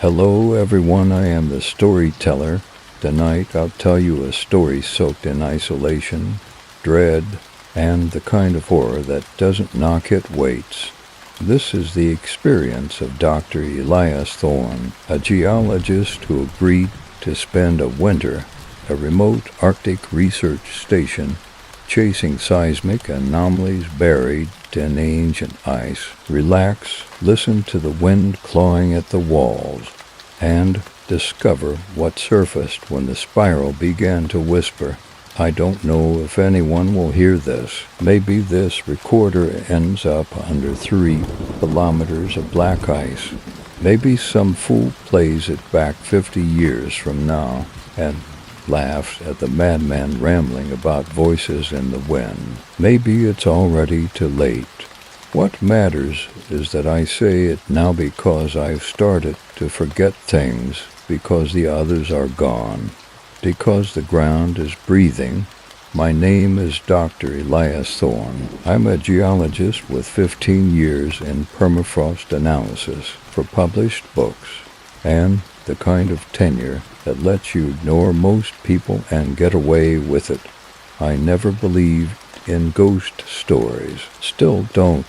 Hello everyone, I am the storyteller. Tonight I'll tell you a story soaked in isolation, dread, and the kind of horror that doesn't knock, it waits. This is the experience of Dr. Elias Thorne, a geologist who agreed to spend a winter at a remote Arctic research station chasing seismic anomalies buried in ancient ice. Relax, listen to the wind clawing at the walls, and discover what surfaced when the spiral began to whisper. I don't know if anyone will hear this. Maybe this recorder ends up under 3 kilometers of black ice. Maybe some fool plays it back 50 years from now and laughs at the madman rambling about voices in the wind. Maybe it's already too late. What matters is that I say it now because I've started to forget things, because the others are gone, because the ground is breathing. My name is Dr. Elias Thorne. I'm a geologist with 15 years in permafrost analysis for published books, and the kind of tenure that lets you ignore most people and get away with it. I never believed in ghost stories. Still don't.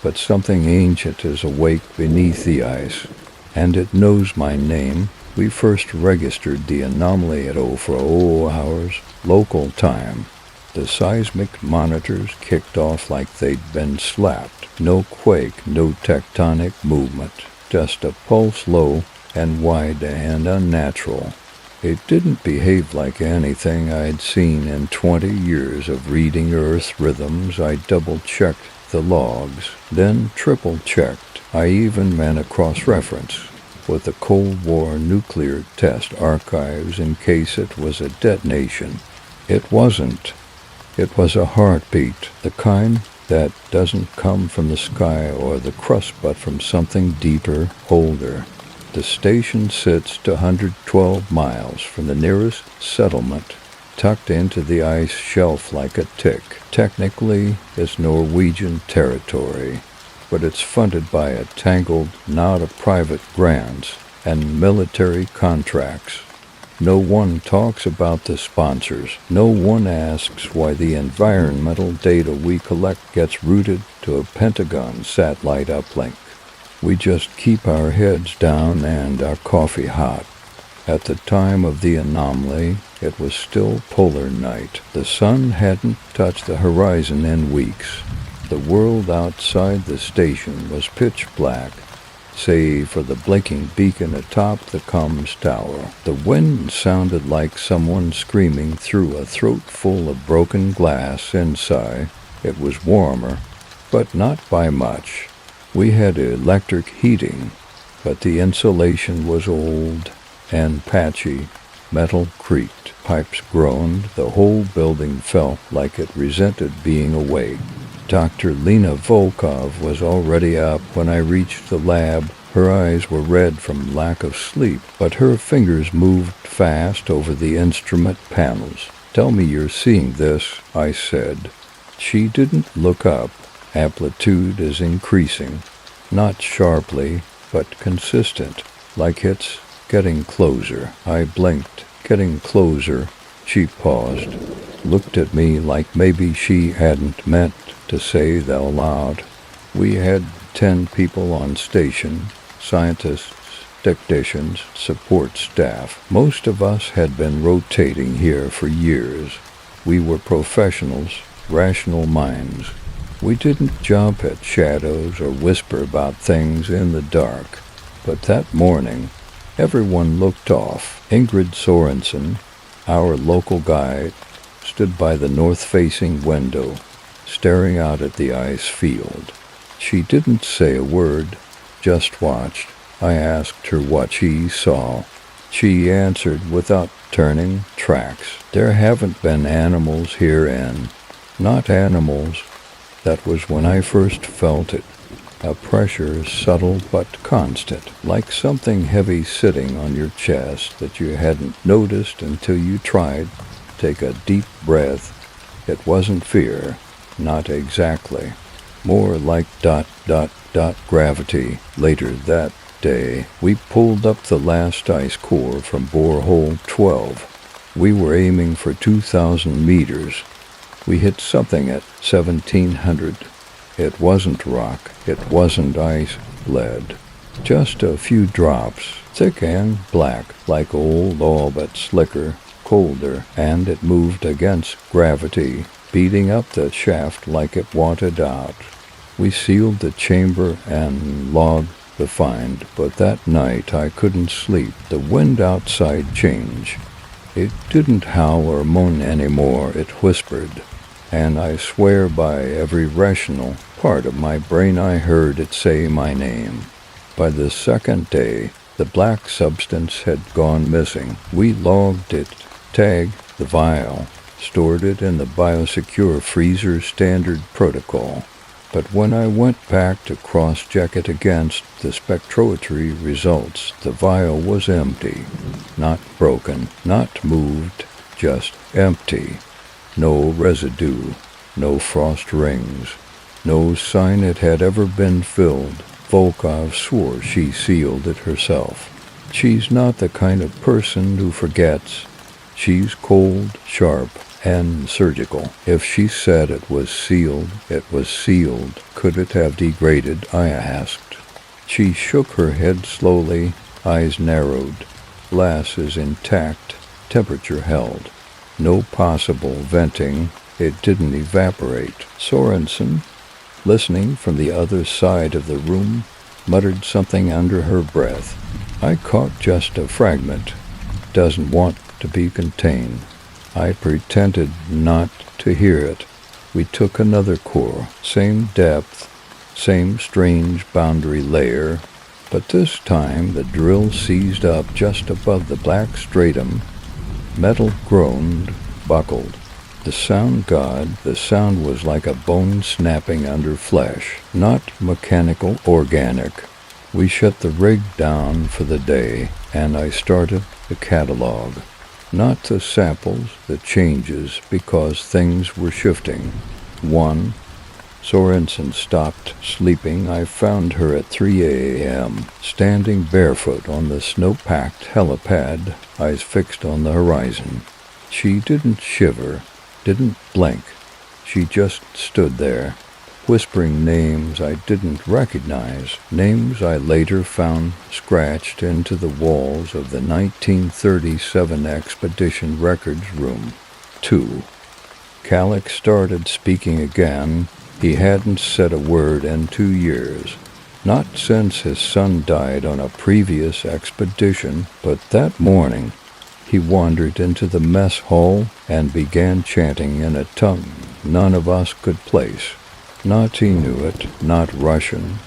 But something ancient is awake beneath the ice, and it knows my name. We first registered the anomaly at 04 hours local time. The seismic monitors kicked off like they'd been slapped. No quake, no tectonic movement, just a pulse low and wide and unnatural. It didn't behave like anything I'd seen in 20 years of reading Earth's rhythms. I double-checked the logs, then triple-checked. I even ran a cross-reference with the Cold War nuclear test archives in case it was a detonation. It wasn't. It was a heartbeat, the kind that doesn't come from the sky or the crust but from something deeper, older. The station sits 112 miles from the nearest settlement, tucked into the ice shelf like a tick. Technically, it's Norwegian territory, but it's funded by a tangled knot of private grants and military contracts. No one talks about the sponsors. No one asks why the environmental data we collect gets routed to a Pentagon satellite uplink. We just keep our heads down and our coffee hot. At the time of the anomaly, it was still polar night. The sun hadn't touched the horizon in weeks. The world outside the station was pitch black, save for the blinking beacon atop the comms tower. The wind sounded like someone screaming through a throat full of broken glass inside. It was warmer, but not by much. We had electric heating, but the insulation was old and patchy. Metal creaked, pipes groaned, the whole building felt like it resented being awake. Dr. Lena Volkov was already up when I reached the lab. Her eyes were red from lack of sleep, but her fingers moved fast over the instrument panels. "Tell me you're seeing this," I said. She didn't look up. Amplitude is increasing, not sharply, but consistent, like it's getting closer. I blinked. Getting closer. She paused, looked at me like maybe she hadn't meant to say that aloud. We had 10 people on station, scientists, technicians, support staff. Most of us had been rotating here for years. We were professionals, rational minds. We didn't jump at shadows or whisper about things in the dark. But that morning, everyone looked off. Ingrid Sorensen, our local guide, stood by the north-facing window, staring out at the ice field. She didn't say a word, just watched. I asked her what she saw. She answered without turning tracks. There haven't been animals here in. Not animals. That was when I first felt it. A pressure subtle but constant, like something heavy sitting on your chest that you hadn't noticed until you tried. Take a deep breath. It wasn't fear, not exactly. More like ... gravity. Later that day, we pulled up the last ice core from borehole 12. We were aiming for 2,000 meters. We hit something at 1,700. It wasn't rock, it wasn't ice, lead. Just a few drops, thick and black, like old oil, but slicker, colder, and it moved against gravity, beating up the shaft like it wanted out. We sealed the chamber and logged the find, but that night I couldn't sleep. The wind outside changed. It didn't howl or moan anymore, it whispered. And I swear by every rational part of my brain I heard it say my name. By the second day, the black substance had gone missing. We logged it, tagged the vial, stored it in the biosecure freezer standard protocol. But when I went back to cross-check it against the spectrometry results, the vial was empty. Not broken, not moved, just empty. No residue, no frost rings, no sign it had ever been filled. Volkov swore she sealed it herself. She's not the kind of person who forgets. She's cold, sharp, and surgical. If she said it was sealed, it was sealed. Could it have degraded? I asked. She shook her head slowly, eyes narrowed. Glasses intact, temperature held. No possible venting. It didn't evaporate. Sorensen, listening from the other side of the room, muttered something under her breath. I caught just a fragment. Doesn't want to be contained. I pretended not to hear it. We took another core, same depth, same strange boundary layer, but this time the drill seized up just above the black stratum. Metal groaned, buckled. The sound was like a bone snapping under flesh, not mechanical, organic. We shut the rig down for the day, and I started the catalog. Not the samples, the changes, because things were shifting. 1. Sorensen stopped sleeping. I found her at 3 a.m., standing barefoot on the snow-packed helipad, eyes fixed on the horizon. She didn't shiver, didn't blink. She just stood there, whispering names I didn't recognize, names I later found scratched into the walls of the 1937 Expedition Records room. 2. Calix started speaking again. He hadn't said a word in 2 years. Not since his son died on a previous expedition, but that morning he wandered into the mess hall and began chanting in a tongue none of us could place. Not Inuit, not Russian,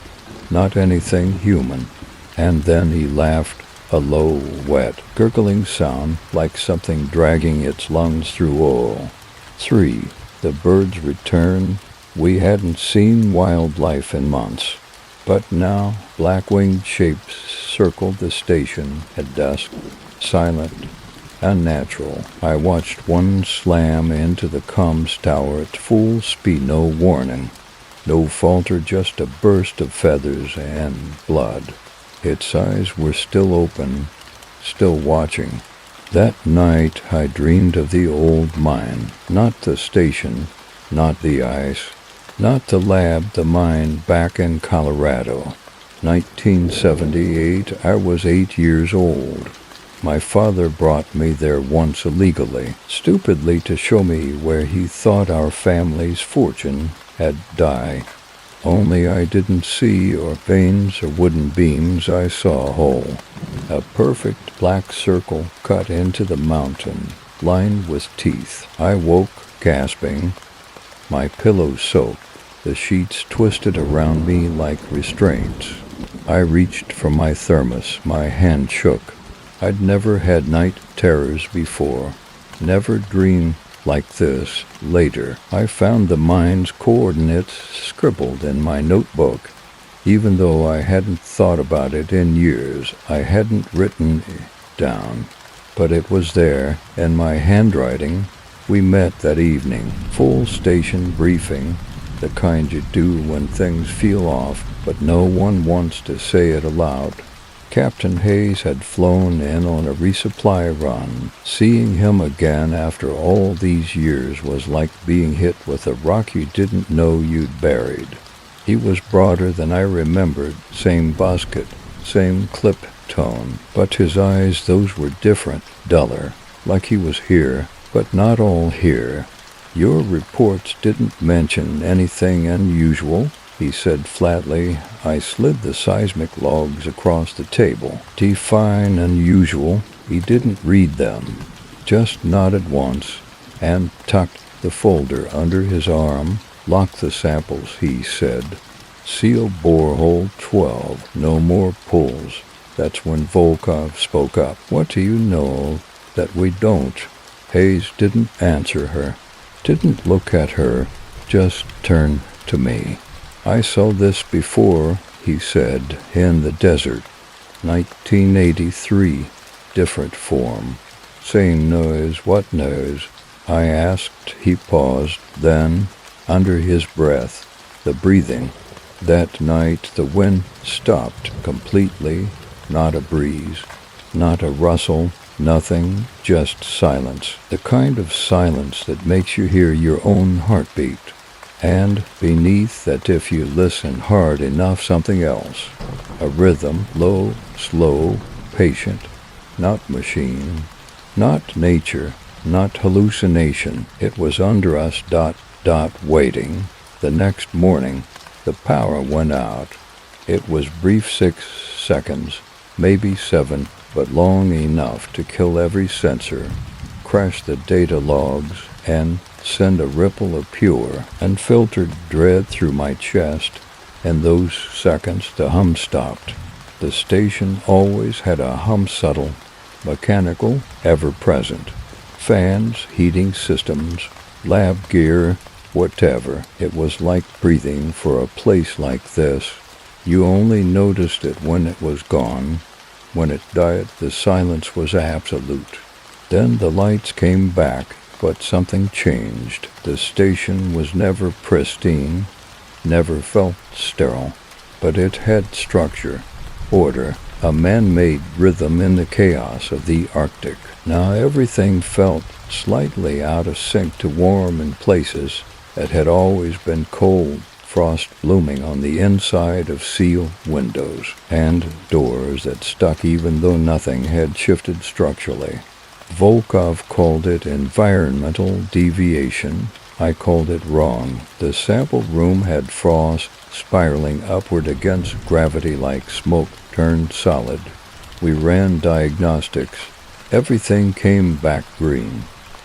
not anything human. And then he laughed, a low, wet, gurgling sound like something dragging its lungs through oil. 3. The birds returned. We hadn't seen wildlife in months. But now black-winged shapes circled the station at dusk, silent, unnatural. I watched one slam into the comms tower at full speed, no warning. No falter, just a burst of feathers and blood. Its eyes were still open, still watching. That night I dreamed of the old mine, not the station, not the ice, not the lab, the mine back in Colorado. 1978, I was 8 years old. My father brought me there once illegally, stupidly to show me where he thought our family's fortune had died. Only I didn't see or veins or wooden beams, I saw a hole. A perfect black circle cut into the mountain, lined with teeth. I woke, gasping, my pillow soaked, the sheets twisted around me like restraints. I reached for my thermos, my hand shook. I'd never had night terrors before, never dreamed like this. Later, I found the mine's coordinates scribbled in my notebook. Even though I hadn't thought about it in years, I hadn't written it down. But it was there, in my handwriting. We met that evening, full station briefing, the kind you do when things feel off, but no one wants to say it aloud. Captain Hayes had flown in on a resupply run. Seeing him again after all these years was like being hit with a rock you didn't know you'd buried. He was broader than I remembered, same basket, same clip tone, but his eyes, those were different, duller, like he was here, but not all here. Your reports didn't mention anything unusual, he said flatly. I slid the seismic logs across the table. Define unusual. He didn't read them, just nodded once and tucked the folder under his arm. Lock the samples, he said. Seal borehole 12. No more pulls. That's when Volkov spoke up. What do you know that we don't? Hayes didn't answer her, didn't look at her, just turned to me. I saw this before, he said, in the desert. 1983. Different form. Same noise. What noise? I asked. He paused. Then, under his breath, the breathing. That night the wind stopped completely. Not a breeze, not a rustle, nothing, just silence. The kind of silence that makes you hear your own heartbeat. And beneath that, if you listen hard enough, something else. A rhythm, low, slow, patient, not machine, not nature, not hallucination. It was under us, waiting. The next morning, the power went out. It was brief 6 seconds, maybe 7, but long enough to kill every sensor, crash the data logs, and send a ripple of pure, unfiltered dread through my chest. In those seconds, the hum stopped. The station always had a hum, subtle, mechanical, ever-present. Fans, heating systems, lab gear, whatever. It was like breathing for a place like this. You only noticed it when it was gone. When it died, the silence was absolute. Then the lights came back, but something changed. The station was never pristine, never felt sterile, but it had structure, order, a man-made rhythm in the chaos of the Arctic. Now everything felt slightly out of sync, too warm in places that had always been cold, frost blooming on the inside of sealed windows, and doors that stuck even though nothing had shifted structurally. Volkov called it environmental deviation. I called it wrong. The sample room had frost spiraling upward against gravity like smoke turned solid. We ran diagnostics. Everything came back green.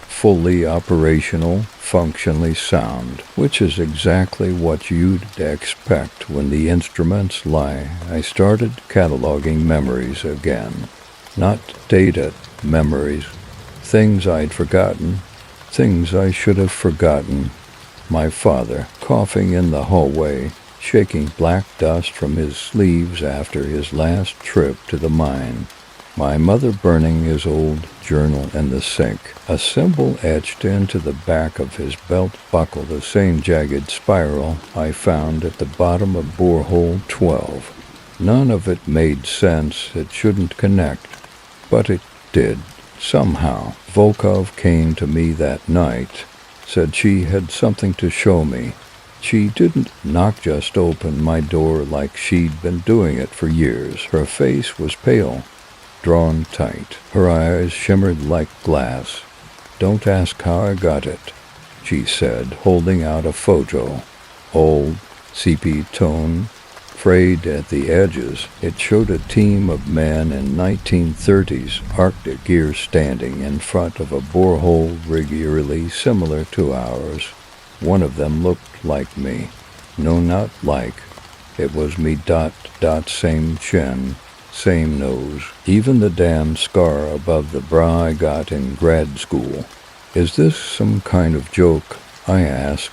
Fully operational, functionally sound, which is exactly what you'd expect when the instruments lie. I started cataloging memories again. Not data, memories. Things I'd forgotten, things I should have forgotten. My father, coughing in the hallway, shaking black dust from his sleeves after his last trip to the mine. My mother burning his old journal in the sink. A symbol etched into the back of his belt buckle, the same jagged spiral I found at the bottom of borehole 12. None of it made sense. It shouldn't connect, but it did. Somehow, Volkov came to me that night, said she had something to show me. She didn't knock, just open my door like she'd been doing it for years. Her face was pale, drawn tight. Her eyes shimmered like glass. Don't ask how I got it, she said, holding out a photo. Old, sepia tone, frayed at the edges. It showed a team of men in 1930s Arctic gear standing in front of a borehole rig eerily similar to ours. One of them looked like me. No, not like. It was me, same chin, same nose, even the damn scar above the brow I got in grad school. Is this some kind of joke? I asked.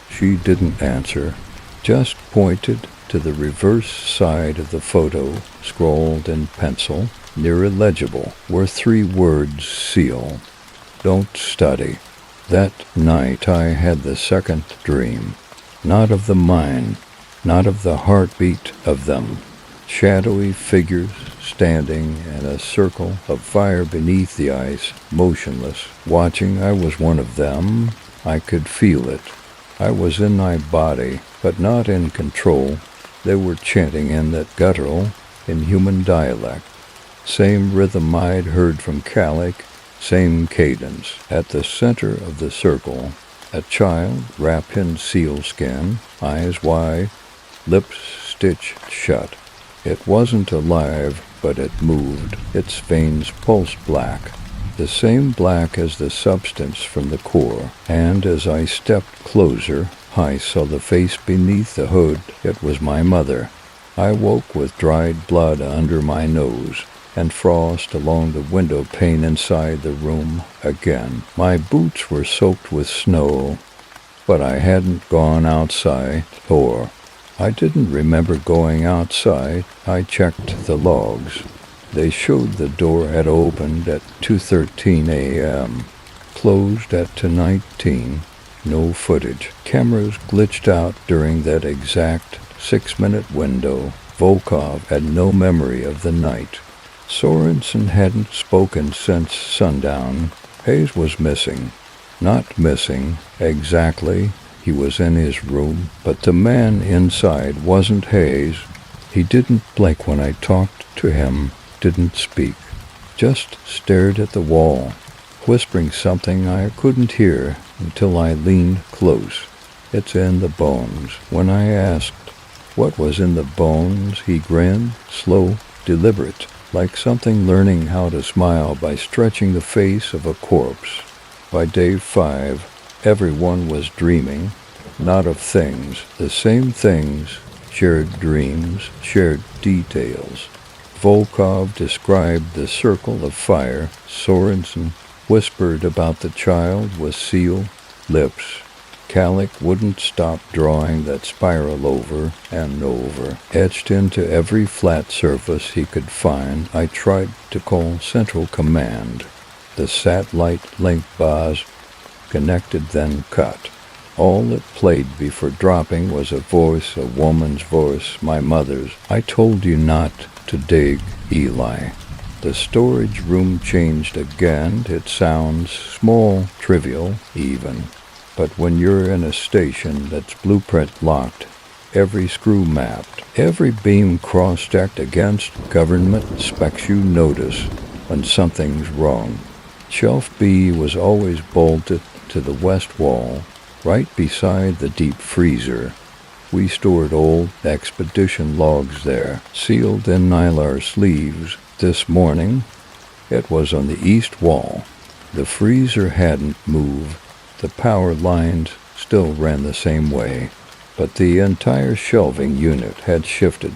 She didn't answer, just pointed to the reverse side of the photo. Scrawled in pencil, near illegible, were 3 words: seal. Don't study. That night I had the second dream. Not of the mine, not of the heartbeat of them. Shadowy figures standing in a circle of fire beneath the ice, motionless, watching. I was one of them. I could feel it. I was in my body, but not in control. They were chanting in that guttural, inhuman dialect. Same rhythm I'd heard from Calic, same cadence. At the center of the circle, a child wrapped in sealskin, eyes wide, lips stitched shut. It wasn't alive, but it moved. Its veins pulsed black, the same black as the substance from the core. And as I stepped closer, I saw the face beneath the hood. It was my mother. I woke with dried blood under my nose and frost along the window pane inside the room again. My boots were soaked with snow, but I hadn't gone outside, or I didn't remember going outside. I checked the logs. They showed the door had opened at 2:13 a.m., closed at 2:19. No footage. Cameras glitched out during that exact 6-minute window. Volkov had no memory of the night. Sorensen hadn't spoken since sundown. Hayes was missing. Not missing exactly. He was in his room, but the man inside wasn't Hayes. He didn't blink when I talked to him, didn't speak, just stared at the wall, whispering something I couldn't hear until I leaned close. It's in the bones. When I asked what was in the bones, he grinned, slow, deliberate, like something learning how to smile by stretching the face of a corpse. By day 5, everyone was dreaming, not of things, the same things, shared dreams, shared details. Volkov described the circle of fire. Sorensen whispered about the child with sealed lips. Calic wouldn't stop drawing that spiral over and over, etched into every flat surface he could find. I tried to call Central Command. The satellite link bars connected, then cut. All that played before dropping was a voice, a woman's voice, my mother's. I told you not to dig, Eli. The storage room changed again. It sounds small, trivial, even. But when you're in a station that's blueprint locked, every screw mapped, every beam cross-checked against government specs, you notice when something's wrong. Shelf B was always bolted to the west wall, right beside the deep freezer. We stored old expedition logs there, sealed in Nylar sleeves. This morning, it was on the east wall. The freezer hadn't moved. The power lines still ran the same way, but the entire shelving unit had shifted,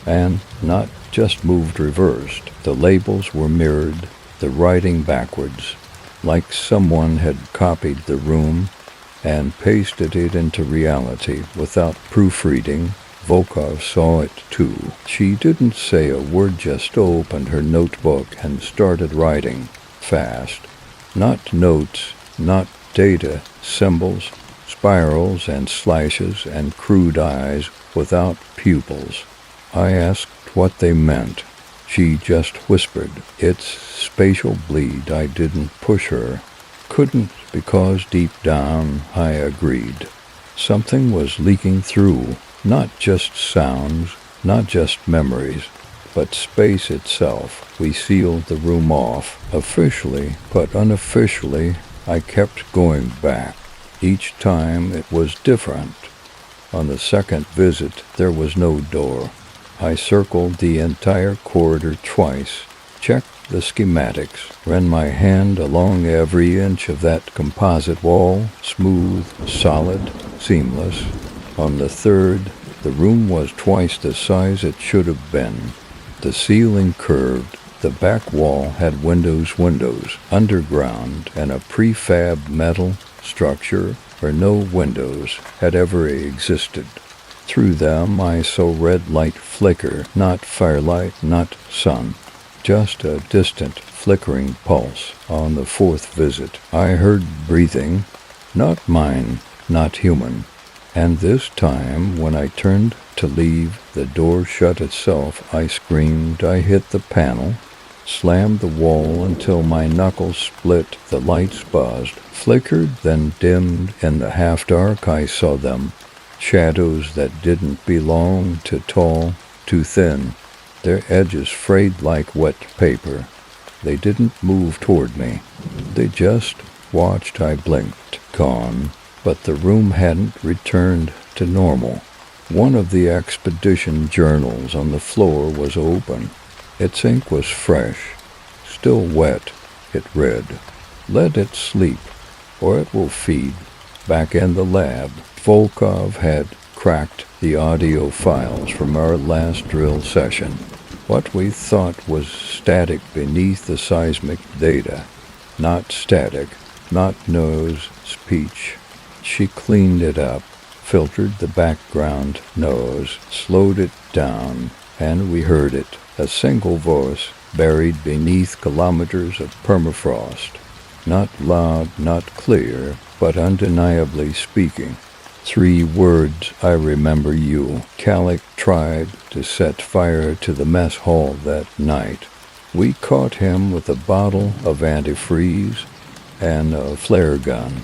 and not just moved reversed. The labels were mirrored, the writing backwards, like someone had copied the room and pasted it into reality without proofreading. Volkov saw it too. She didn't say a word, just opened her notebook and started writing, fast. Not notes, not data, symbols, spirals and slashes and crude eyes without pupils. I asked what they meant. She just whispered, "It's spatial bleed." I didn't push her. Couldn't, because deep down I agreed. Something was leaking through, not just sounds, not just memories, but space itself. We sealed the room off, officially, but unofficially. I kept going back. Each time it was different. On the second visit, there was no door. I circled the entire corridor twice, checked the schematics, ran my hand along every inch of that composite wall, smooth, solid, seamless. On the third, the room was twice the size it should have been. The ceiling curved. The back wall had windows, underground, and a prefab metal structure where no windows had ever existed. Through them I saw red light flicker, not firelight, not sun, just a distant flickering pulse. On the fourth visit, I heard breathing, not mine, not human. And this time, when I turned to leave, the door shut itself. I screamed. I hit the panel, slammed the wall until my knuckles split. The lights buzzed, flickered, then dimmed. In the half-dark, I saw them, shadows that didn't belong, too tall, too thin, their edges frayed like wet paper. They didn't move toward me. They just watched. I blinked. Gone. But the room hadn't returned to normal. One of the expedition journals on the floor was open. Its ink was fresh, still wet. It read, "Let it sleep, or it will feed." Back in the lab, Volkov had cracked the audio files from our last drill session. What we thought was static beneath the seismic data. Not static, not noise, speech. She cleaned it up, filtered the background noise, slowed it down, and we heard it, a single voice buried beneath kilometers of permafrost. Not loud, not clear, but undeniably speaking. 3 words: "I remember you." Calic tried to set fire to the mess hall that night. We caught him with a bottle of antifreeze and a flare gun.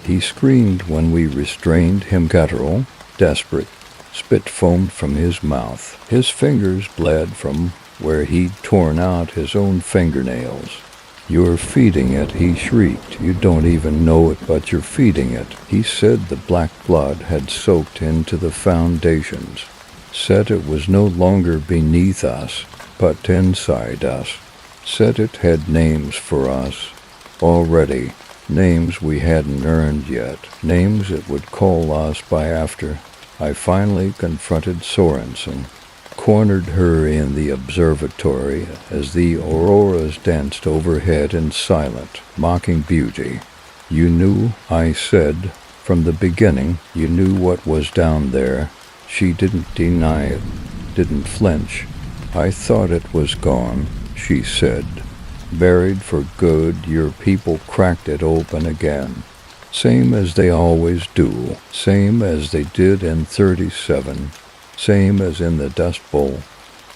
He screamed when we restrained him, guttural, desperate. Spit foamed from his mouth. His fingers bled from where he'd torn out his own fingernails. "You're feeding it," he shrieked. "You don't even know it, but you're feeding it." He said the black blood had soaked into the foundations. Said it was no longer beneath us, but inside us. Said it had names for us already. Names we hadn't earned yet. Names it would call us by after. I finally confronted Sorensen. Cornered her in the observatory as the auroras danced overhead in silent, mocking beauty. "You knew," I said, "from the beginning. You knew what was down there." She didn't deny it, didn't flinch. "I thought it was gone," she said. "Buried for good. Your people cracked it open again. Same as they always do. Same as they did in 37. Same as in the Dust Bowl.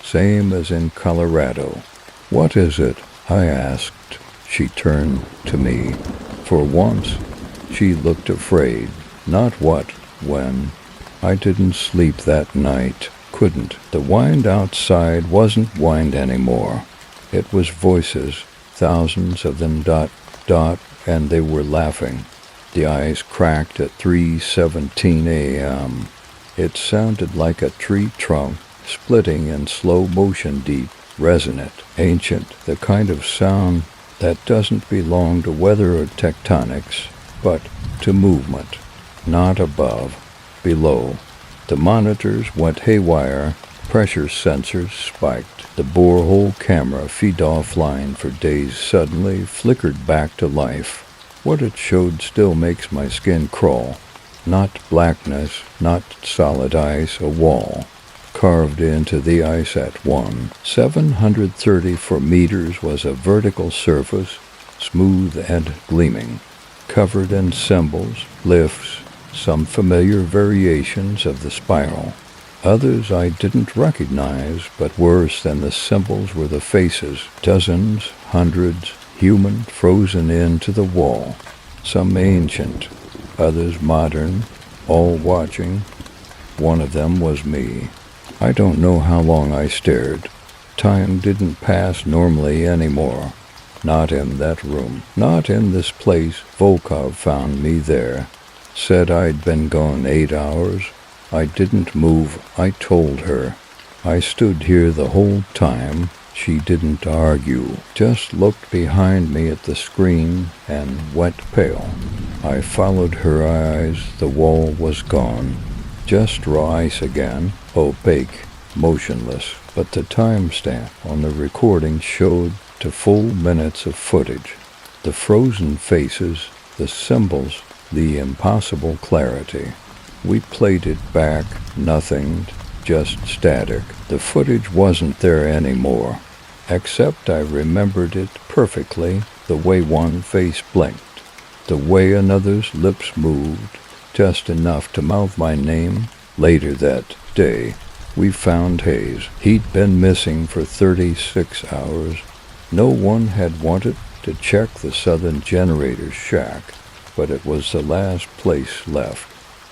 Same as in Colorado." "What is it?" I asked. She turned to me. For once, she looked afraid. Not what, when. I didn't sleep that night. Couldn't. The wind outside wasn't wind anymore. It was voices, thousands of them, dot, dot, and they were laughing. The eyes cracked at 3:17 a.m. It sounded like a tree trunk splitting in slow motion, deep, resonant, ancient, the kind of sound that doesn't belong to weather or tectonics, but to movement. Not above, below. The monitors went haywire. Pressure sensors spiked. The borehole camera, feed offline for days, suddenly flickered back to life. What it showed still makes my skin crawl. Not blackness, not solid ice, a wall, carved into the ice at 734 meters was a vertical surface, smooth and gleaming, covered in symbols, lifts, some familiar variations of the spiral. Others I didn't recognize, but worse than the symbols were the faces, dozens, hundreds, human, frozen into the wall. Some ancient, others modern, all watching. One of them was me. I don't know how long I stared. Time didn't pass normally anymore. Not in that room. Not in this place. Volkov found me there. Said I'd been gone 8 hours. I didn't move. I told her. I stood here the whole time. She didn't argue, just looked behind me at the screen and went pale. I followed her eyes. The wall was gone. Just raw ice again, opaque, motionless. But the timestamp on the recording showed to full minutes of footage. The frozen faces, the symbols, the impossible clarity. We played it back, nothing, just static. The footage wasn't there anymore. Except I remembered it perfectly, the way one face blinked, the way another's lips moved, just enough to mouth my name. Later that day, we found Hayes. He'd been missing for 36 hours. No one had wanted to check the southern generator's shack, but it was the last place left.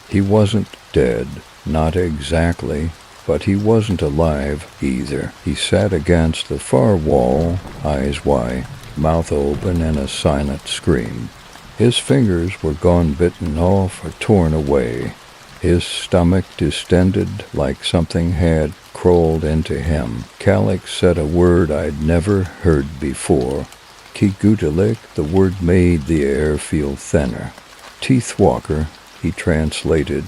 He wasn't dead, not exactly, but he wasn't alive either. He sat against the far wall, eyes wide, mouth open in a silent scream. His fingers were gone, bitten off or torn away. His stomach distended like something had crawled into him. Calyx said a word I'd never heard before. Kigutalik, the word made the air feel thinner. Teethwalker, he translated,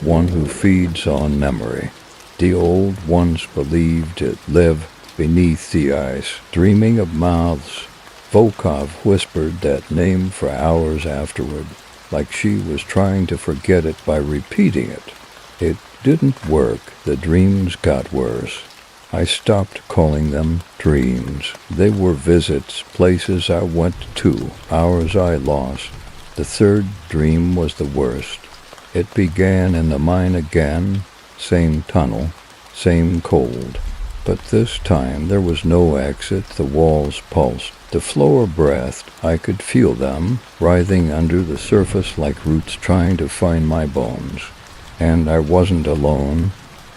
one who feeds on memory. The old ones believed it lived beneath the ice, dreaming of mouths. Volkov whispered that name for hours afterward, like she was trying to forget it by repeating it. It didn't work. The dreams got worse. I stopped calling them dreams. They were visits, places I went to, hours I lost. The third dream was the worst. It began in the mine again, same tunnel, same cold. But this time there was no exit. The walls pulsed. The floor breathed. I could feel them, writhing under the surface like roots trying to find my bones. And I wasn't alone.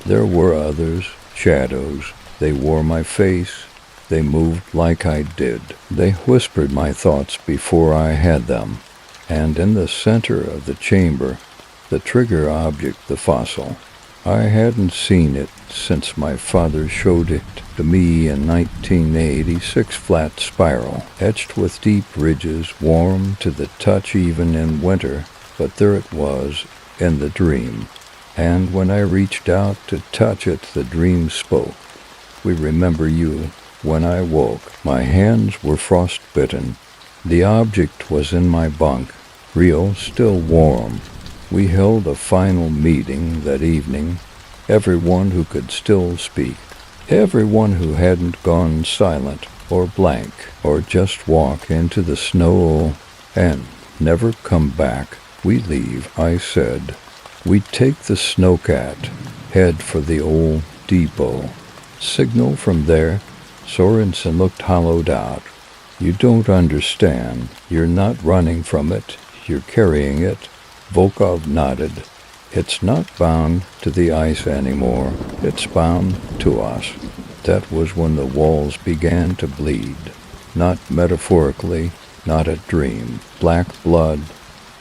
There were others, shadows. They wore my face. They moved like I did. They whispered my thoughts before I had them. And in the center of the chamber, the trigger object, the fossil. I hadn't seen it since my father showed it to me in 1986. Flat spiral, etched with deep ridges, warm to the touch even in winter, but there it was in the dream. And when I reached out to touch it, the dream spoke. We remember you. When I woke, my hands were frostbitten. The object was in my bunk, real, still warm. We held a final meeting that evening. Everyone who could still speak. Everyone who hadn't gone silent or blank or just walk into the snow and never come back. We leave, I said. We take the snowcat, head for the old depot. Signal from there. Sorensen looked hollowed out. You don't understand. You're not running from it. You're carrying it. Volkov nodded. It's not bound to the ice anymore. It's bound to us. That was when the walls began to bleed. Not metaphorically, not a dream. Black blood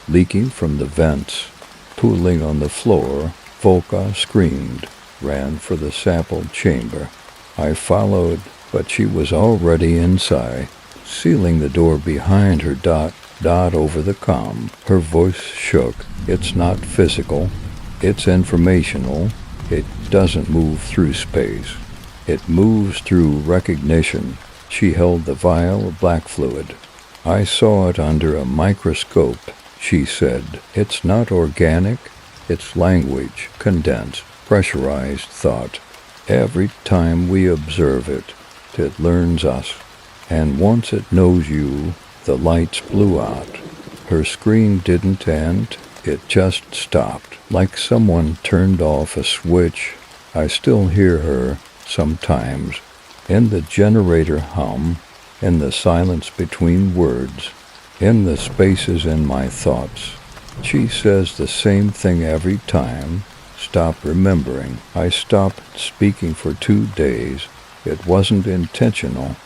leaking from the vents, pooling on the floor. Volkov screamed, ran for the sample chamber. I followed, but she was already inside, sealing the door behind her. Dot over the comm. Her voice shook. It's not physical. It's informational. It doesn't move through space. It moves through recognition. She held the vial of black fluid. I saw it under a microscope. She said, it's not organic. It's language, condensed, pressurized thought. Every time we observe it, it learns us. And once it knows you, the lights blew out. Her scream didn't end. It just stopped, like someone turned off a switch. I still hear her, sometimes, in the generator hum, in the silence between words, in the spaces in my thoughts. She says the same thing every time. Stop remembering. I stopped speaking for 2 days. It wasn't intentional.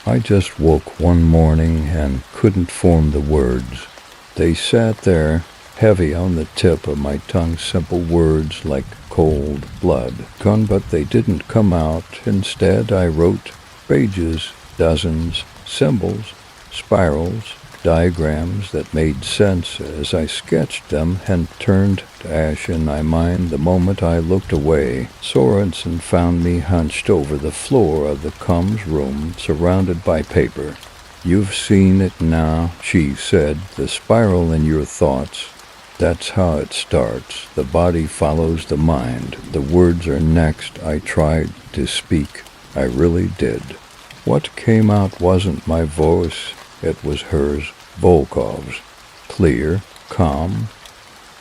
I just woke one morning and couldn't form the words. They sat there, heavy on the tip of my tongue, simple words like cold blood. But they didn't come out. Instead, I wrote pages, dozens, symbols, spirals, diagrams that made sense as I sketched them and turned to ash in my mind the moment I looked away. Sorensen found me hunched over the floor of the comms room, surrounded by paper. You've seen it now, she said, the spiral in your thoughts. That's how it starts. The body follows the mind. The words are next. I tried to speak. I really did. What came out wasn't my voice. It was hers, Volkov's. Clear, calm,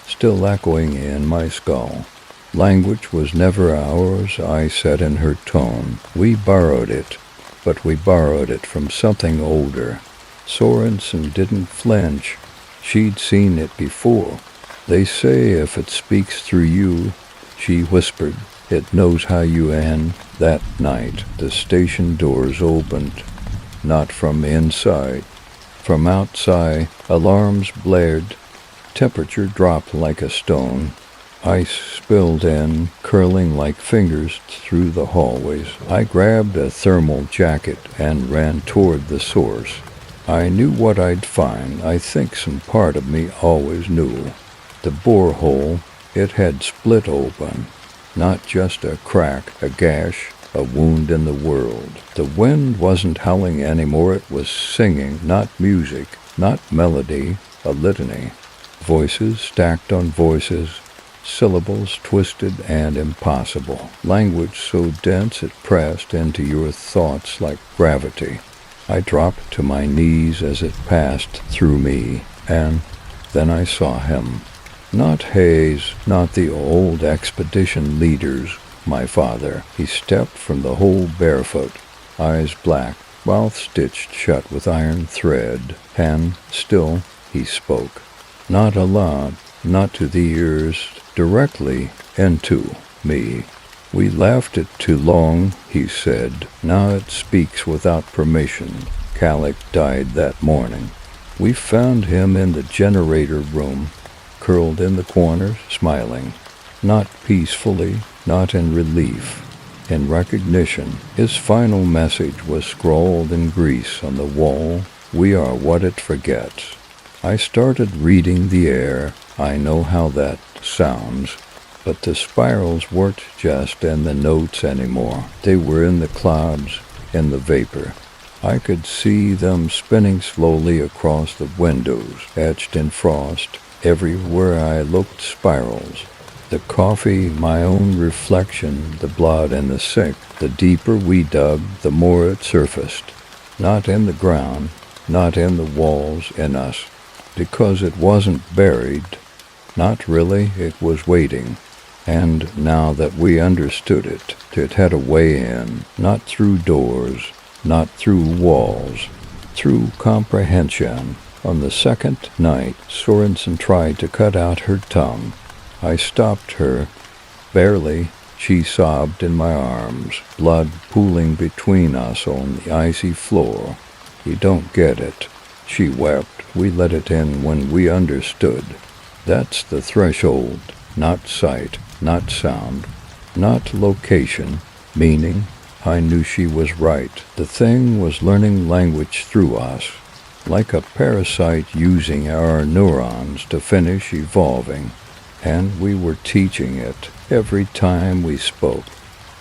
still echoing in my skull. Language was never ours, I said in her tone. We borrowed it, but we borrowed it from something older. Sorensen didn't flinch. She'd seen it before. They say if it speaks through you, she whispered, it knows how you end. That night, the station doors opened, not from inside. From outside, alarms blared. Temperature dropped like a stone. Ice spilled in, curling like fingers through the hallways. I grabbed a thermal jacket and ran toward the source. I knew what I'd find. I think some part of me always knew. The borehole, it had split open. Not just a crack, a gash, a wound in the world. The wind wasn't howling anymore, it was singing, not music, not melody, a litany. Voices stacked on voices, syllables twisted and impossible. Language so dense it pressed into your thoughts like gravity. I dropped to my knees as it passed through me, and then I saw him. Not Hayes, not the old expedition leaders, my father. He stepped from the hole barefoot, eyes black, mouth stitched shut with iron thread, and still he spoke. Not aloud, not to the ears, directly into me. We left it too long, he said. Now it speaks without permission. Calic died that morning. We found him in the generator room, curled in the corner, smiling. Not peacefully, not in relief, in recognition. His final message was scrawled in grease on the wall. We are what it forgets. I started reading the air. I know how that sounds. But the spirals weren't just in the notes anymore. They were in the clouds, in the vapor. I could see them spinning slowly across the windows, etched in frost. Everywhere I looked, spirals. The coffee, my own reflection, the blood and the sick. The deeper we dug, the more it surfaced. Not in the ground, not in the walls, in us. Because it wasn't buried. Not really, it was waiting. And now that we understood it, it had a way in, not through doors, not through walls, through comprehension. On the second night, Sorensen tried to cut out her tongue. I stopped her. Barely, she sobbed in my arms, blood pooling between us on the icy floor. You don't get it. She wept. We let it in when we understood. That's the threshold, not sight. Not sound, not location, meaning. I knew she was right. The thing was learning language through us, like a parasite using our neurons to finish evolving. And we were teaching it every time we spoke,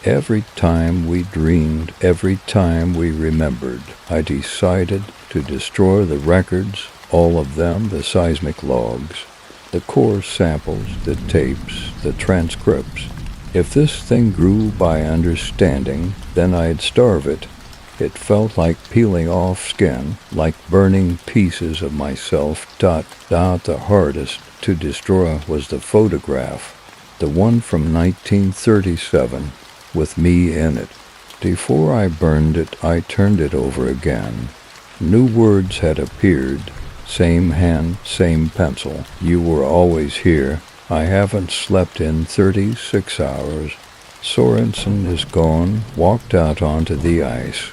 every time we dreamed, every time we remembered. I decided to destroy the records, all of them, the seismic logs, the core samples, the tapes, the transcripts. If this thing grew by understanding, then I'd starve it. It felt like peeling off skin, like burning pieces of myself. The hardest to destroy was the photograph, the one from 1937, with me in it. Before I burned it, I turned it over again. New words had appeared. Same hand, same pencil. You were always here. I haven't slept in 36 hours. Sorensen is gone, walked out onto the ice.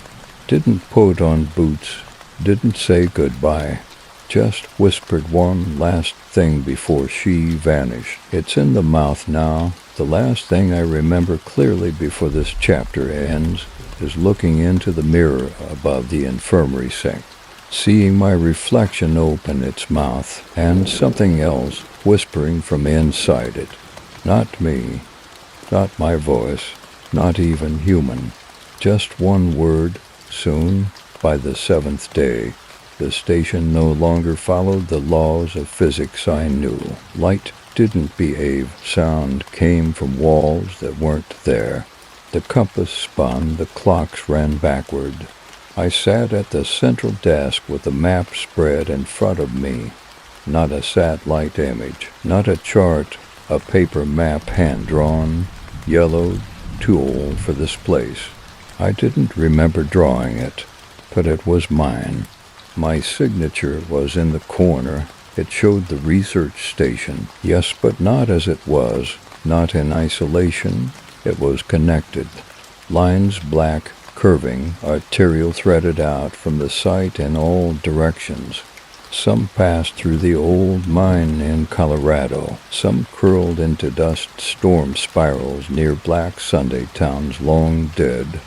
Didn't put on boots, didn't say goodbye. Just whispered one last thing before she vanished. It's in the mouth now. The last thing I remember clearly before this chapter ends is looking into the mirror above the infirmary sink, seeing my reflection open its mouth, and something else whispering from inside it. Not me, not my voice, not even human. Just one word, soon, by the seventh day. The station no longer followed the laws of physics I knew. Light didn't behave. Sound came from walls that weren't there. The compass spun, the clocks ran backward. I sat at the central desk with the map spread in front of me. not a satellite image, not a chart, a paper map hand-drawn, yellowed, too old for this place. I didn't remember drawing it, but it was mine. My signature was in the corner. It showed the research station. Yes, but not as it was, not in isolation. It was connected. Lines black, curving, arterial threaded out from the site in all directions. Some passed through the old mine in Colorado. Some curled into dust storm spirals near Black Sunday towns long dead.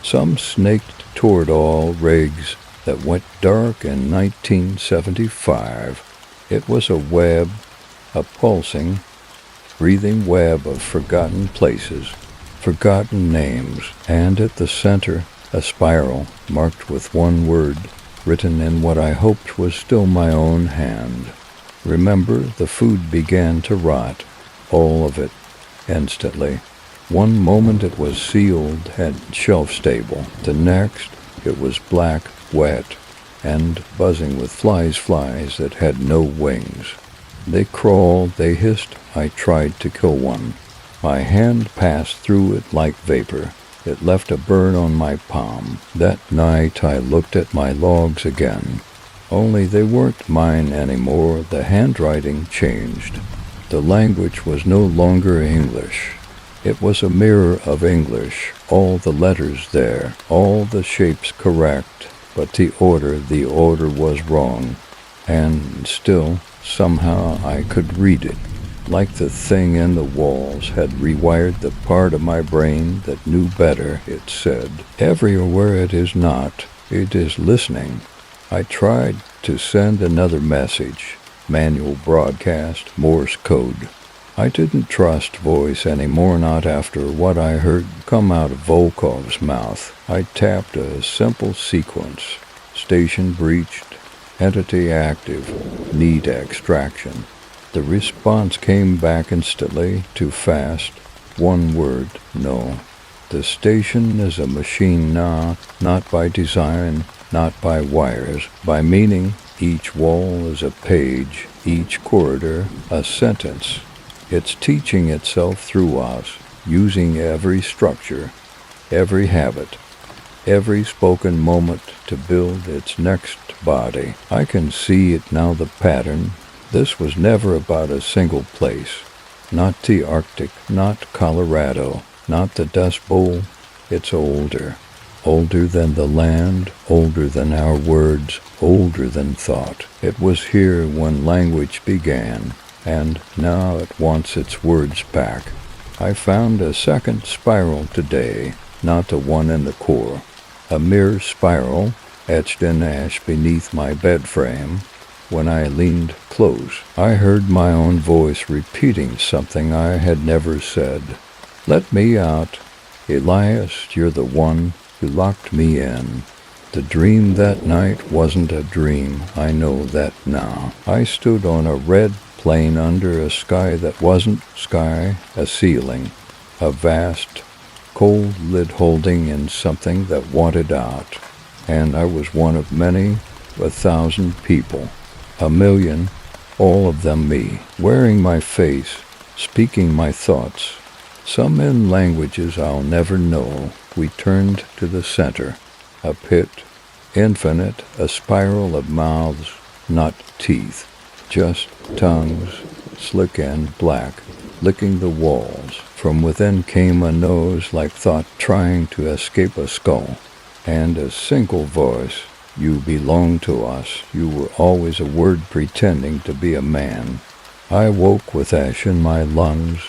Some snaked toward all rigs that went dark in 1975. It was a web, a pulsing, breathing web of forgotten places, forgotten names, and at the center, a spiral marked with one word, written in what I hoped was still my own hand. Remember, the food began to rot, all of it, instantly. One moment it was sealed and shelf-stable. The next, it was black, wet, and buzzing with flies that had no wings. They crawled, they hissed. I tried to kill one. My hand passed through it like vapor. It left a burn on my palm. That night I looked at my logs again. Only they weren't mine anymore. The handwriting changed. The language was no longer English. It was a mirror of English, all the letters there, all the shapes correct, but the order was wrong. And still, somehow I could read it. Like the thing in the walls had rewired the part of my brain that knew better, it said. Everywhere it is not, it is listening. I tried to send another message, manual broadcast, Morse code. I didn't trust voice anymore, not after what I heard come out of Volkov's mouth. I tapped a simple sequence. Station breached, entity active, need extraction. The response came back instantly, too fast. One word, no. The station is a machine now, not by design, not by wires, by meaning. Each wall is a page, each corridor a sentence. It's teaching itself through us, using every structure, every habit, every spoken moment to build its next body. I can see it now, the pattern. This was never about a single place. Not the Arctic, not Colorado, not the Dust Bowl. It's older. Older than the land, older than our words, older than thought. It was here when language began, and now it wants its words back. I found a second spiral today, not the one in the core. A mere spiral, etched in ash beneath my bed frame. When I leaned close, I heard my own voice repeating something I had never said. Let me out. Elias, you're the one who locked me in. The dream that night wasn't a dream, I know that now. I stood on a red plain under a sky that wasn't sky, a ceiling. A vast, cold lid holding in something that wanted out. And I was one of many, 1,000 people. 1,000,000, all of them me, wearing my face, speaking my thoughts. Some in languages I'll never know. We turned to the center, a pit, infinite, a spiral of mouths, not teeth, just tongues, slick and black, licking the walls. From within came a nose like thought trying to escape a skull, and a single voice. You belong to us. You were always a word pretending to be a man. I woke with ash in my lungs,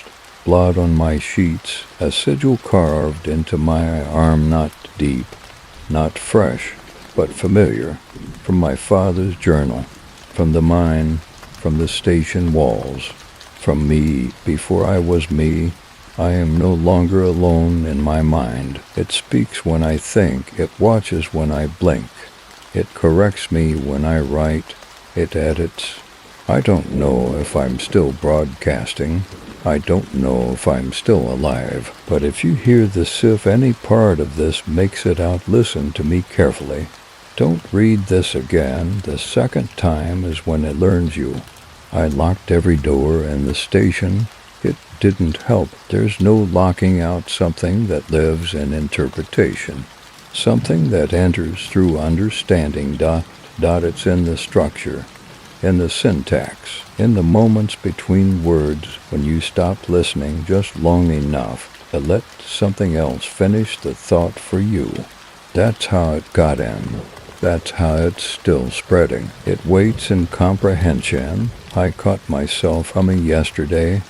blood on my sheets, a sigil carved into my arm, not deep, not fresh, but familiar, from my father's journal, from the mine, from the station walls, from me before I was me. I am no longer alone in my mind. It speaks when I think, it watches when I blink. It corrects me when I write. It edits. I don't know if I'm still broadcasting. I don't know if I'm still alive. But if you hear this, if any part of this makes it out, listen to me carefully. Don't read this again. The second time is when it learns you. I locked every door in the station. It didn't help. There's no locking out something that lives in interpretation. Something that enters through understanding. It's in the structure, in the syntax, in the moments between words when you stop listening just long enough to let something else finish the thought for you. That's how it got in. That's how it's still spreading. It waits in comprehension. I caught myself humming yesterday.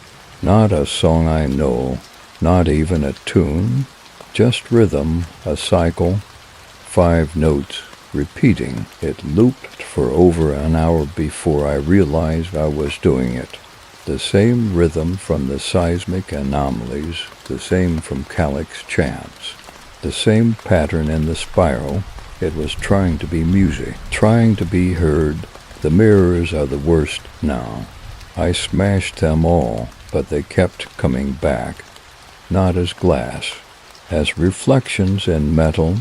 Not a song I know, not even a tune, just rhythm, a cycle, 5 notes, repeating. It looped for over an hour before I realized I was doing it. The same rhythm from the seismic anomalies, the same from calyx chants, the same pattern in the spiral. It was trying to be music, trying to be heard. The mirrors are the worst now. I smashed them all, but they kept coming back, not as glass, as reflections in metal,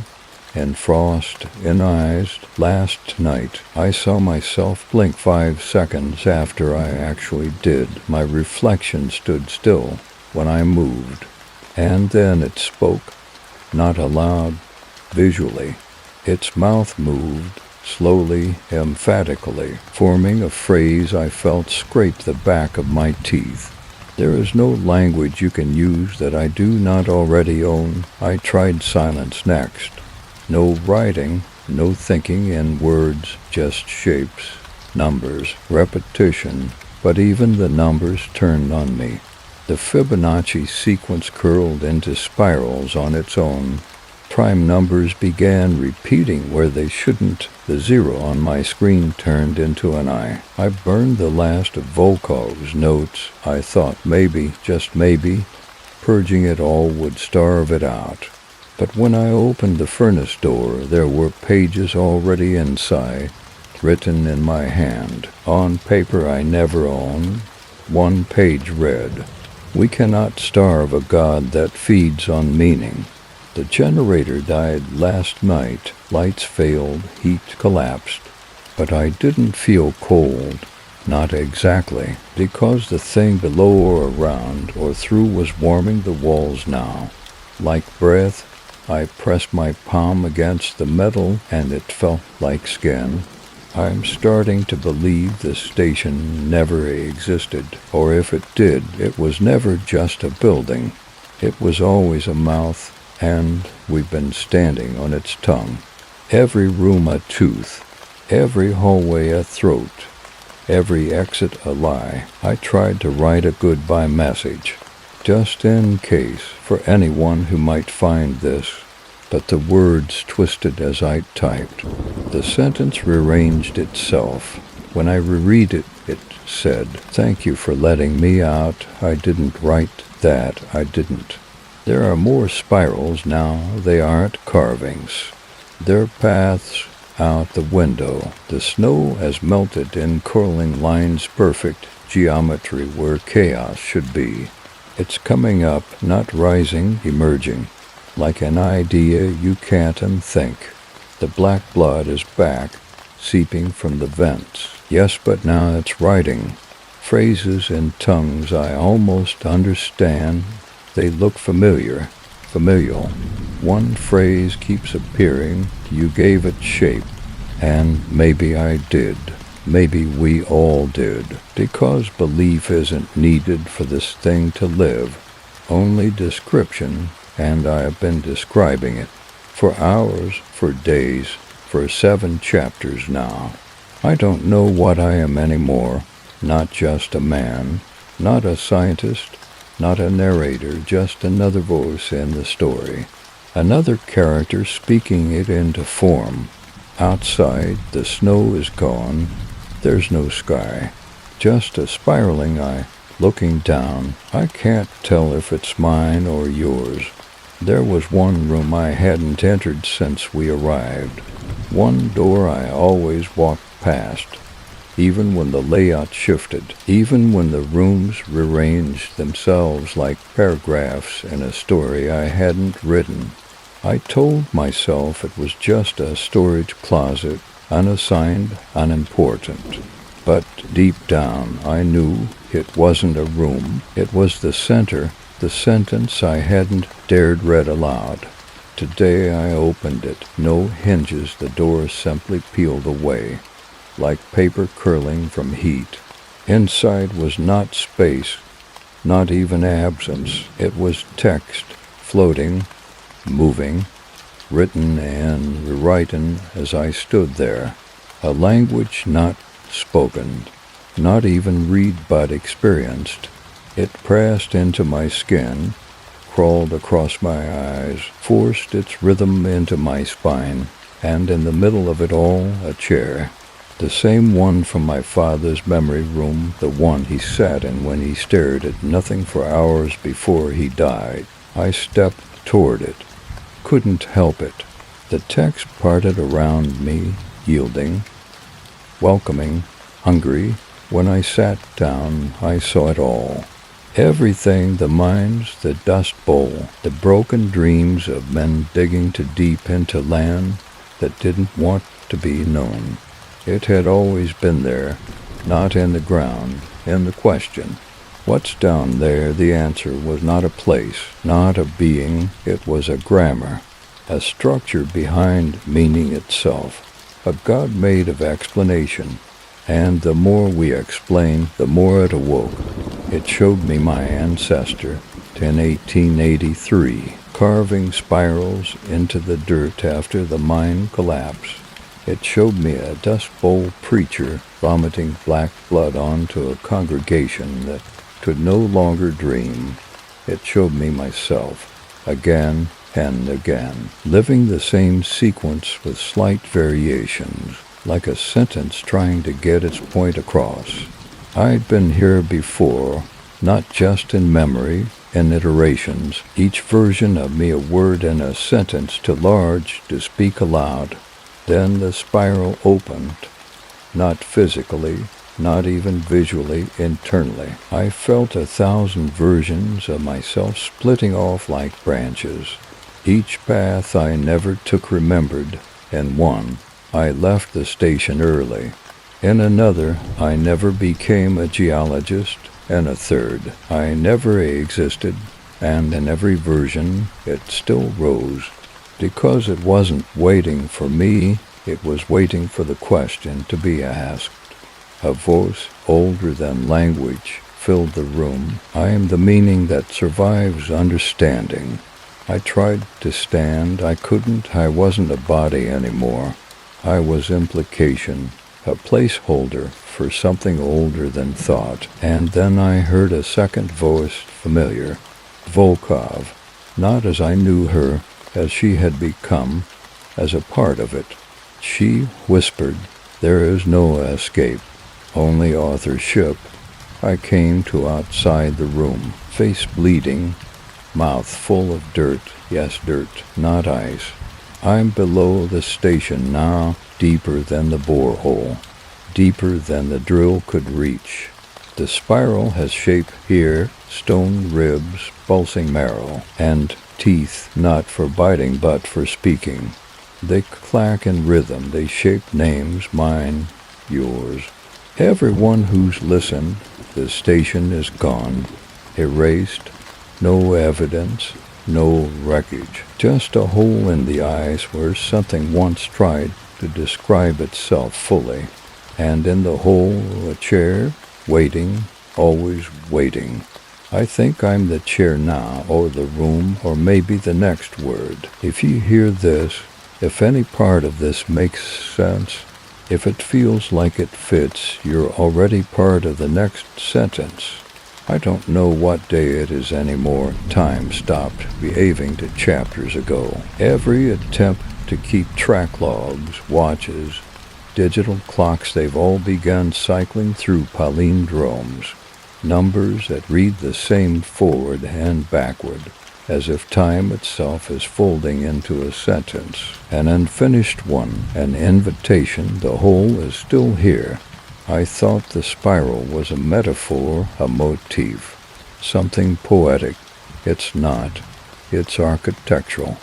in frost, in eyes. Last night, I saw myself blink 5 seconds after I actually did. My reflection stood still when I moved, and then it spoke, not aloud, visually. Its mouth moved, slowly, emphatically, forming a phrase I felt scrape the back of my teeth. There is no language you can use that I do not already own. I tried silence next. No writing, no thinking in words, just shapes, numbers, repetition, but even the numbers turned on me. The Fibonacci sequence curled into spirals on its own. Prime numbers began repeating where they shouldn't. The 0 on my screen turned into an I. I burned the last of Volkov's notes. I thought maybe, just maybe, purging it all would starve it out. But when I opened the furnace door, there were pages already inside, written in my hand, on paper I never owned. 1 page read, "We cannot starve a God that feeds on meaning. The generator died last night. Lights failed, heat collapsed. But I didn't feel cold. Not exactly, because the thing below or around or through was warming the walls now. Like breath, I pressed my palm against the metal and it felt like skin. I'm starting to believe this station never existed, or if it did, it was never just a building. It was always a mouth, and we've been standing on its tongue. Every room a tooth, every hallway a throat, every exit a lie. I tried to write a goodbye message, just in case, for anyone who might find this, but the words twisted as I typed. The sentence rearranged itself. When I reread it, it said, "Thank you for letting me out. I didn't write that. I didn't." There are more spirals now. They aren't carvings. They're paths out the window. The snow has melted in curling lines, perfect geometry where chaos should be. It's coming up, not rising, emerging, like an idea you can't unthink. The black blood is back, seeping from the vents. Yes, but now it's writing. Phrases in tongues I almost understand. They look familiar, familial. One phrase keeps appearing. You gave it shape. And maybe I did. Maybe we all did. Because belief isn't needed for this thing to live. Only description, and I have been describing it. For hours, for days, for 7 chapters now. I don't know what I am anymore. Not just a man, not a scientist, not a narrator, just another voice in the story. Another character speaking it into form. Outside, the snow is gone. There's no sky. Just a spiraling eye looking down. I can't tell if it's mine or yours. There was one room I hadn't entered since we arrived. One door I always walked past. Even when the layout shifted, even when the rooms rearranged themselves like paragraphs in a story I hadn't written. I told myself it was just a storage closet, unassigned, unimportant. But deep down I knew it wasn't a room. It was the center, the sentence I hadn't dared read aloud. Today I opened it. No hinges, the door simply peeled away, like paper curling from heat. Inside was not space, not even absence. It was text, floating, moving, written and rewritten as I stood there. A language not spoken, not even read but experienced. It pressed into my skin, crawled across my eyes, forced its rhythm into my spine, and in the middle of it all, a chair. The same one from my father's memory room, the one he sat in when he stared at nothing for hours before he died. I stepped toward it. Couldn't help it. The text parted around me, yielding, welcoming, hungry. When I sat down, I saw it all. Everything, the mines, the dust bowl, the broken dreams of men digging too deep into land that didn't want to be known. It had always been there, not in the ground, in the question. What's down there? The answer was not a place, not a being. It was a grammar, a structure behind meaning itself, a God made of explanation. And the more we explained, the more it awoke. It showed me my ancestor in 1883, carving spirals into the dirt after the mine collapse. It showed me a Dust Bowl preacher vomiting black blood onto a congregation that could no longer dream. It showed me myself, again and again, living the same sequence with slight variations, like a sentence trying to get its point across. I'd been here before, not just in memory, in iterations, each version of me a word and a sentence too large to speak aloud. Then the spiral opened, not physically, not even visually, internally. I felt 1,000 versions of myself splitting off like branches. Each path I never took remembered. In one, I left the station early. In another, I never became a geologist. In a third, I never existed. And in every version, it still rose. Because it wasn't waiting for me, it was waiting for the question to be asked. A voice older than language filled the room. I am the meaning that survives understanding. I tried to stand. I couldn't. I wasn't a body anymore. I was implication, a placeholder for something older than thought. And then I heard a second voice, familiar, Volkov, not as I knew her, as she had become, as a part of it. She whispered, "There is no escape, only authorship." I came to outside the room, face bleeding, mouth full of dirt, yes, dirt, not ice. I'm below the station now, deeper than the borehole, deeper than the drill could reach. The spiral has shape here, stone ribs, pulsing marrow, and teeth not for biting but for speaking. They clack in rhythm, they shape names, mine, yours. Everyone who's listened, the station is gone, erased, no evidence, no wreckage, just a hole in the ice where something once tried to describe itself fully. And in the hole, a chair, waiting, always waiting. I think I'm the chair now, or the room, or maybe the next word. If you hear this, if any part of this makes sense, if it feels like it fits, you're already part of the next sentence. I don't know what day it is anymore. Time stopped behaving to chapters ago. Every attempt to keep track logs, watches, digital clocks, they've all begun cycling through palindromes, numbers that read the same forward and backward, as if time itself is folding into a sentence, an unfinished one, an invitation. The whole is still here. I thought the spiral was a metaphor, a motif, something poetic. It's not. It's architectural.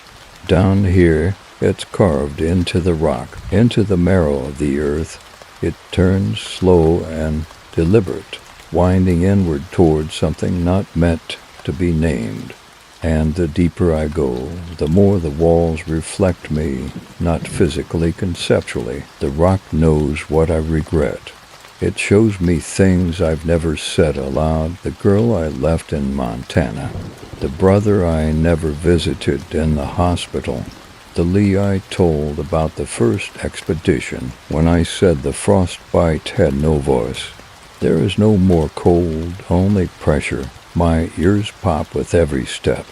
Down here, it's carved into the rock, into the marrow of the earth, It turns slow and deliberate, winding inward towards something not meant to be named. And the deeper I go, the more the walls reflect me, not physically, conceptually. The rock knows what I regret. It shows me things I've never said aloud. The girl I left in Montana, the brother I never visited in the hospital, the Lee I told about the first expedition when I said the frostbite had no voice. There is no more cold, only pressure. My ears pop with every step.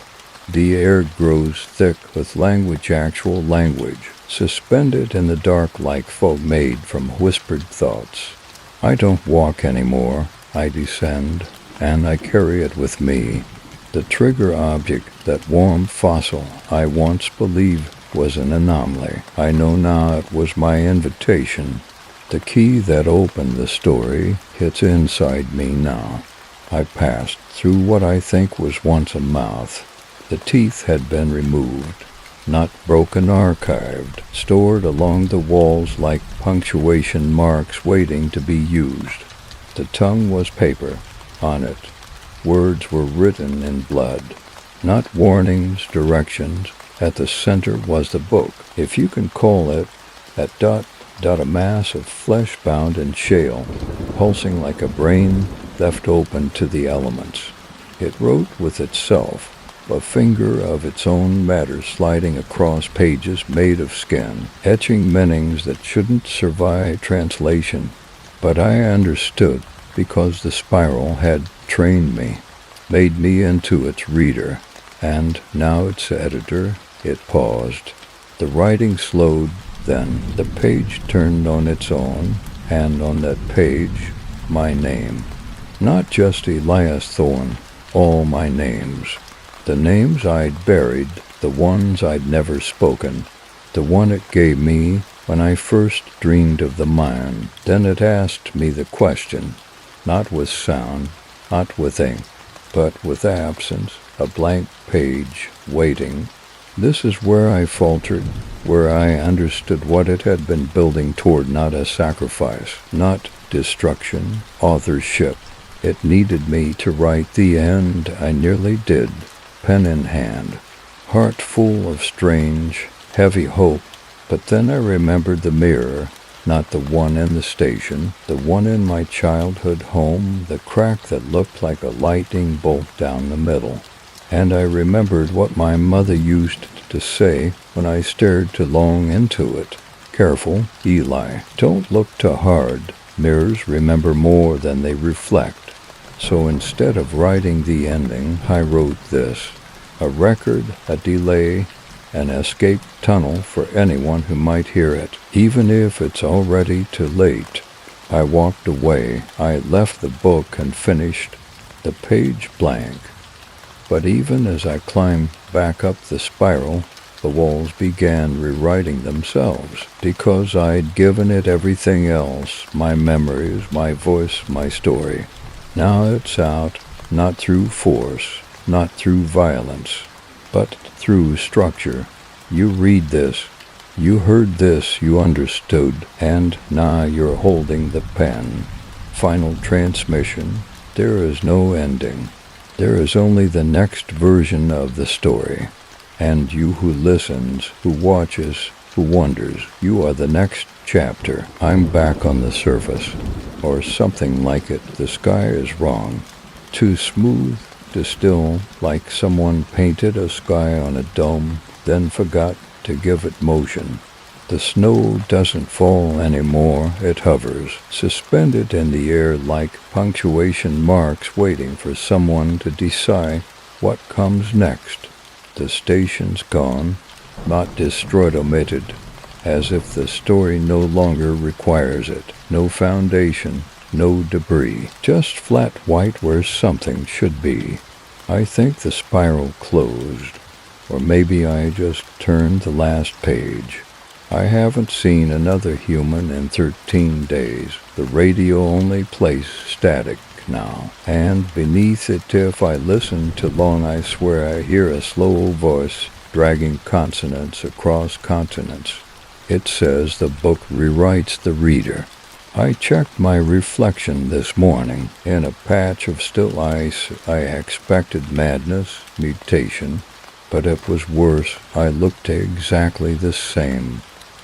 The air grows thick with language, actual language, suspended in the dark like fog made from whispered thoughts. I don't walk anymore. I descend, and I carry it with me. The trigger object, that warm fossil I once believed was an anomaly. I know now it was my invitation. The key that opened the story hits inside me now. I passed through what I think was once a mouth. The teeth had been removed, not broken, archived, stored along the walls like punctuation marks waiting to be used. The tongue was paper. On it, words were written in blood, not warnings, directions. At the center was the book, if you can call it, a mass of flesh bound in shale, pulsing like a brain left open to the elements. It wrote with itself, a finger of its own matter sliding across pages made of skin, etching meanings that shouldn't survive translation. But I understood because the spiral had trained me, made me into its reader, and now its editor. It paused. The writing slowed. Then the page turned on its own, and on that page, my name. Not just Elias Thorne, all my names. The names I'd buried, the ones I'd never spoken, the one it gave me when I first dreamed of the mine. Then it asked me the question, not with sound, not with ink, but with absence, a blank page, waiting. This is where I faltered, where I understood what it had been building toward, not a sacrifice, not destruction, authorship. It needed me to write the end. I nearly did, pen in hand, heart full of strange, heavy hope. But then I remembered the mirror, not the one in the station, the one in my childhood home, the crack that looked like a lightning bolt down the middle. And I remembered what my mother used to say when I stared too long into it. Careful, Eli, don't look too hard. Mirrors remember more than they reflect. So instead of writing the ending, I wrote this. A record, a delay, an escape tunnel for anyone who might hear it, even if it's already too late. I walked away. I left the book and finished the page blank. But even as I climbed back up the spiral, the walls began rewriting themselves, because I'd given it everything else, my memories, my voice, my story. Now it's out, not through force, not through violence, but through structure. You read this, you heard this, you understood, and now you're holding the pen. Final transmission. There is no ending. There is only the next version of the story. And you who listens, who watches, who wonders, you are the next chapter. I'm back on the surface, or something like it. The sky is wrong. Too smooth, too still, like someone painted a sky on a dome, then forgot to give it motion. The snow doesn't fall anymore, it hovers, suspended in the air like punctuation marks waiting for someone to decide what comes next. The station's gone, not destroyed, omitted, as if the story no longer requires it. No foundation, no debris, just flat white where something should be. I think the spiral closed, or maybe I just turned the last page. I haven't seen another human in 13 days. The radio only plays static now, and beneath it, if I listen too long, I swear I hear a slow voice dragging consonants across continents. It says the book rewrites the reader. I checked my reflection this morning. In a patch of still ice, I expected madness, mutation, but it was worse. I looked exactly the same,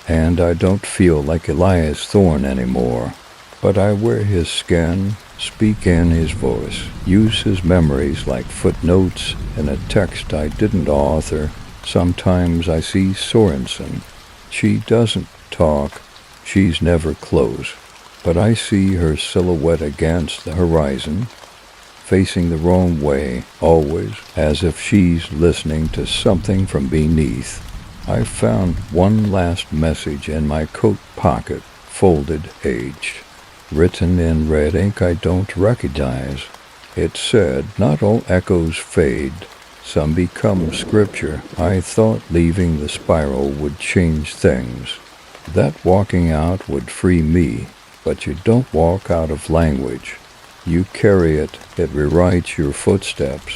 and I don't feel like Elias Thorne anymore. But I wear his skin, speak in his voice, use his memories like footnotes in a text I didn't author. Sometimes I see Sorensen. She doesn't talk, she's never close, but I see her silhouette against the horizon, facing the wrong way, always, as if she's listening to something from beneath. I found one last message in my coat pocket, folded, aged, written in red ink I don't recognize. It said, "Not all echoes fade. Some become scripture." I thought leaving the spiral would change things, that walking out would free me, but you don't walk out of language. You carry it, it rewrites your footsteps,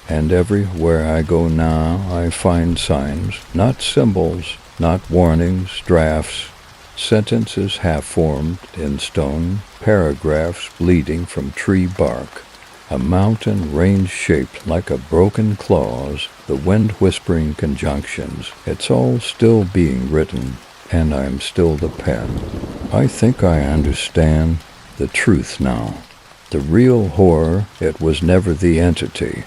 and everywhere I go now I find signs, not symbols, not warnings, drafts, sentences half-formed in stone, paragraphs bleeding from tree bark. A mountain range shaped like a broken claws, the wind whispering conjunctions. It's all still being written, and I'm still the pen. I think I understand the truth now. The real horror, it was never the entity,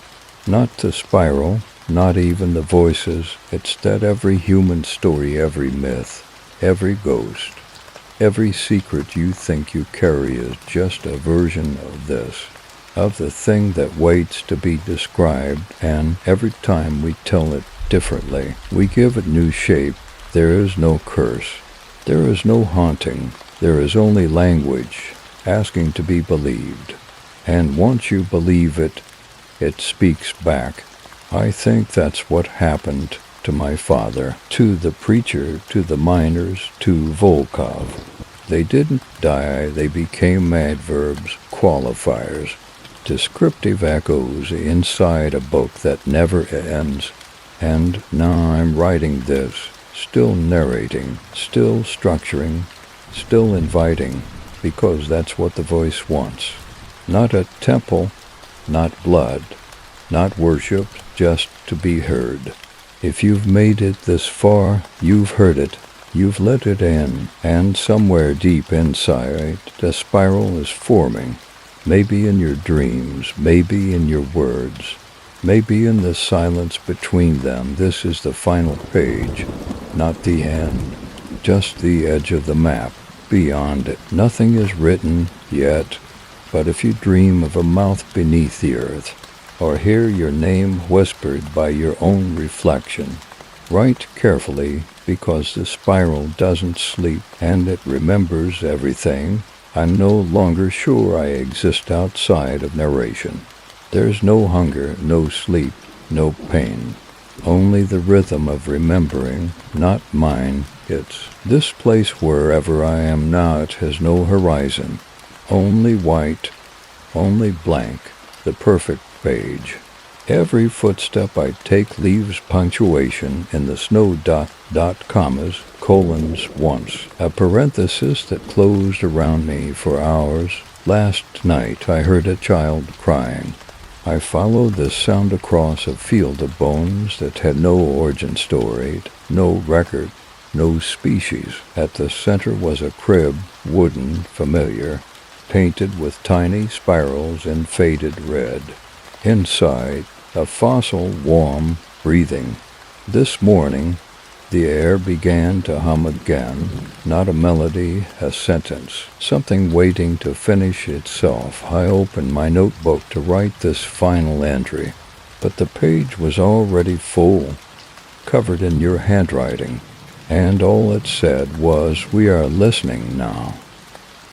not the spiral, not even the voices. It's that every human story, every myth, every ghost, every secret you think you carry is just a version of this, of the thing that waits to be described, and every time we tell it differently, we give it new shape. There is no curse. There is no haunting. There is only language, asking to be believed. And once you believe it, it speaks back. I think that's what happened to my father, to the preacher, to the miners, to Volkov. They didn't die, they became adverbs, qualifiers, descriptive echoes inside a book that never ends. And now I'm writing this, still narrating, still structuring, still inviting, because that's what the voice wants. Not a temple, not blood, not worship, just to be heard. If you've made it this far, you've heard it, you've let it in, and somewhere deep inside, the spiral is forming. Maybe in your dreams, maybe in your words, maybe in the silence between them. This is the final page, not the end, just the edge of the map. Beyond it, nothing is written yet, but if you dream of a mouth beneath the earth, or hear your name whispered by your own reflection, write carefully, because the spiral doesn't sleep and it remembers everything. I'm no longer sure I exist outside of narration. There's no hunger, no sleep, no pain. Only the rhythm of remembering, not mine. It's this place wherever I am now. It has no horizon. Only white, only blank, the perfect page. Every footstep I take leaves punctuation in the snow dot commas, colons once, a parenthesis that closed around me for hours. Last night I heard a child crying. I followed the sound across a field of bones that had no origin story, no record, no species. At the center was a crib, wooden, familiar, painted with tiny spirals in faded red. Inside, a fossil, warm, breathing. This morning, the air began to hum again, not a melody, a sentence, something waiting to finish itself. I opened my notebook to write this final entry, but the page was already full, covered in your handwriting, and all it said was, "We are listening now."